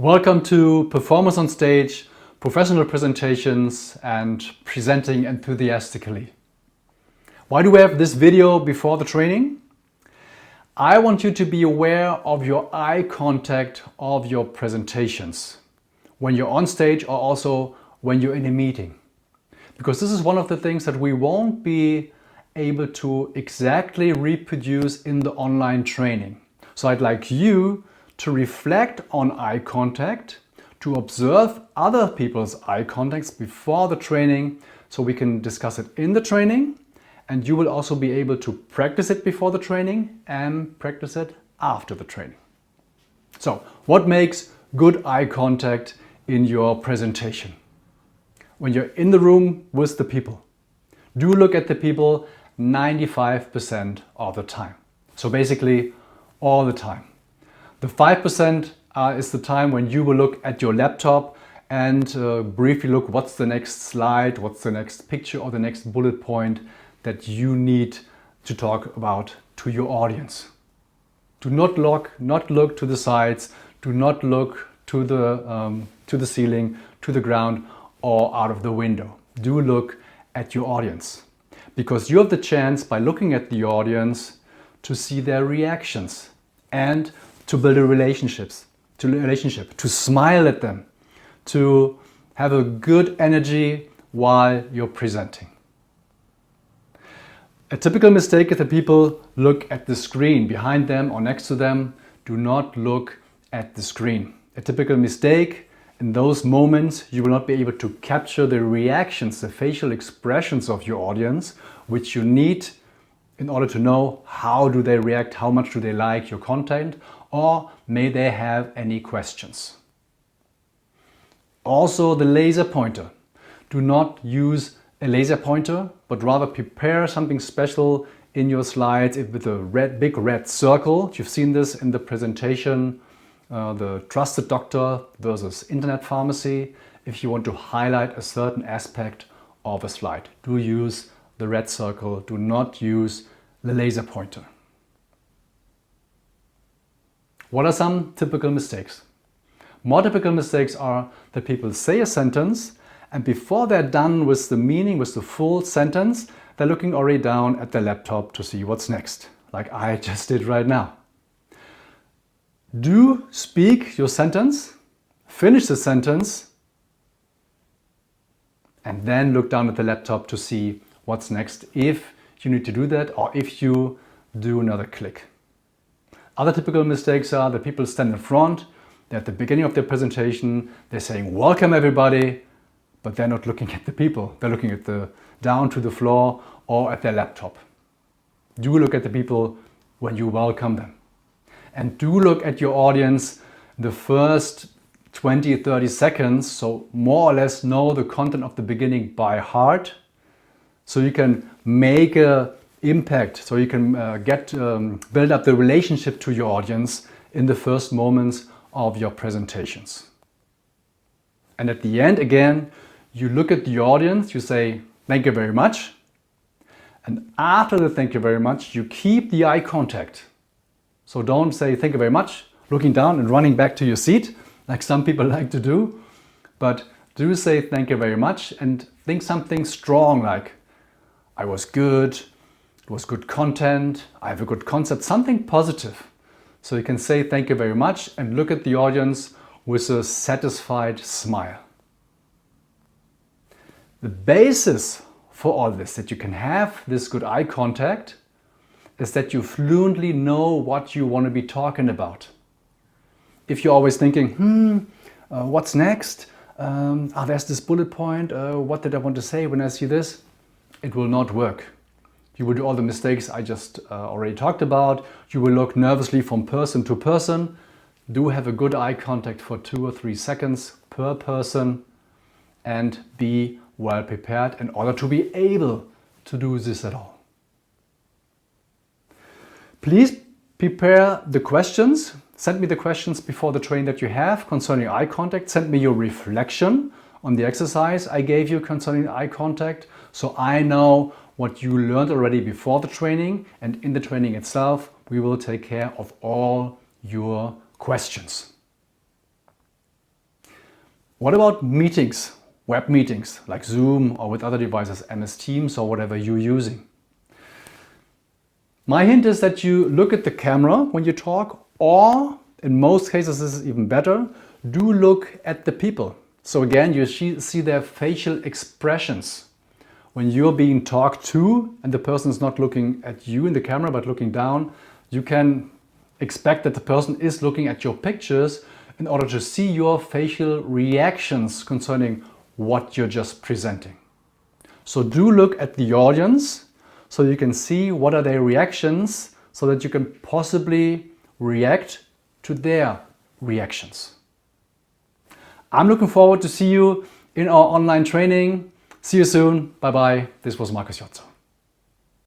Welcome to Performance on Stage, Professional Presentations and Presenting Enthusiastically. Why do we have this video before the training? I want you to be aware of your eye contact of your presentations when you're on stage or also when you're in a meeting. Because this is one of the things that we won't be able to exactly reproduce in the online training. So I'd like you to reflect on eye contact, to observe other people's eye contacts before the training so we can discuss it in the training, and you will also be able to practice it before the training and practice it after the training. So, what makes good eye contact in your presentation? When you're in the room with the people, do look at the people 95% of the time. So basically all the time. The 5% is the time when you will look at your laptop and briefly look what's the next slide, what's the next picture or the next bullet point that you need to talk about to your audience. Do not look to the sides, do not look to the ceiling, to the ground or out of the window. Do look at your audience, because you have the chance by looking at the audience to see their reactions and to build a relationship, to smile at them, to have a good energy while you're presenting. A typical mistake is that people look at the screen behind them or next to them. Do not look at the screen. A typical mistake, in those moments you will not be able to capture the reactions, the facial expressions of your audience, which you need in order to know how do they react, how much do they like your content, or may they have any questions. Also the laser pointer. Do not use a laser pointer, but rather prepare something special in your slides with a big red circle. You've seen this in the presentation, the trusted doctor versus internet pharmacy. If you want to highlight a certain aspect of a slide, do use the red circle. Do not use the laser pointer. What are some typical mistakes? More typical mistakes are that people say a sentence and before they're done with the meaning, with the full sentence, they're looking already down at their laptop to see what's next, like I just did right now. Do speak your sentence, finish the sentence, and then look down at the laptop to see what's next if you need to do that or if you do another click. Other typical mistakes are that people stand in front, they're at the beginning of their presentation, they're saying welcome everybody, but they're not looking at the people. They're looking at down to the floor or at their laptop. Do look at the people when you welcome them. And do look at your audience the first 20-30 seconds, so more or less know the content of the beginning by heart, so you can make a impact, so you can build up the relationship to your audience in the first moments of your presentations. And at the end, again, you look at the audience, you say thank you very much, and after the thank you very much you keep the eye contact. So don't say thank you very much looking down and running back to your seat like some people like to do, but do say thank you very much and think something strong like I was good, it was good content, I have a good concept, something positive. So you can say thank you very much and look at the audience with a satisfied smile. The basis for all this, that you can have this good eye contact, is that you fluently know what you want to be talking about. If you're always thinking, what's next? There's this bullet point, what did I want to say when I see this? It will not work. You will do all the mistakes I just already talked about. You will look nervously from person to person. Do have a good eye contact for 2 or 3 seconds per person and be well prepared in order to be able to do this at all. Please prepare the questions. Send me the questions before the training that you have concerning eye contact. Send me your reflection on the exercise I gave you concerning eye contact, so I know what you learned already before the training, and in the training itself we will take care of all your questions. What about meetings, web meetings like Zoom or with other devices, MS Teams or whatever you're using? My hint is that you look at the camera when you talk, or in most cases this is even better, do look at the people. So again, you see their facial expressions. When you're being talked to and the person is not looking at you in the camera but looking down, you can expect that the person is looking at your pictures in order to see your facial reactions concerning what you're just presenting. So do look at the audience so you can see what are their reactions so that you can possibly react to their reactions. I'm looking forward to see you in our online training. See you soon. Bye bye. This was Markus Jotzo.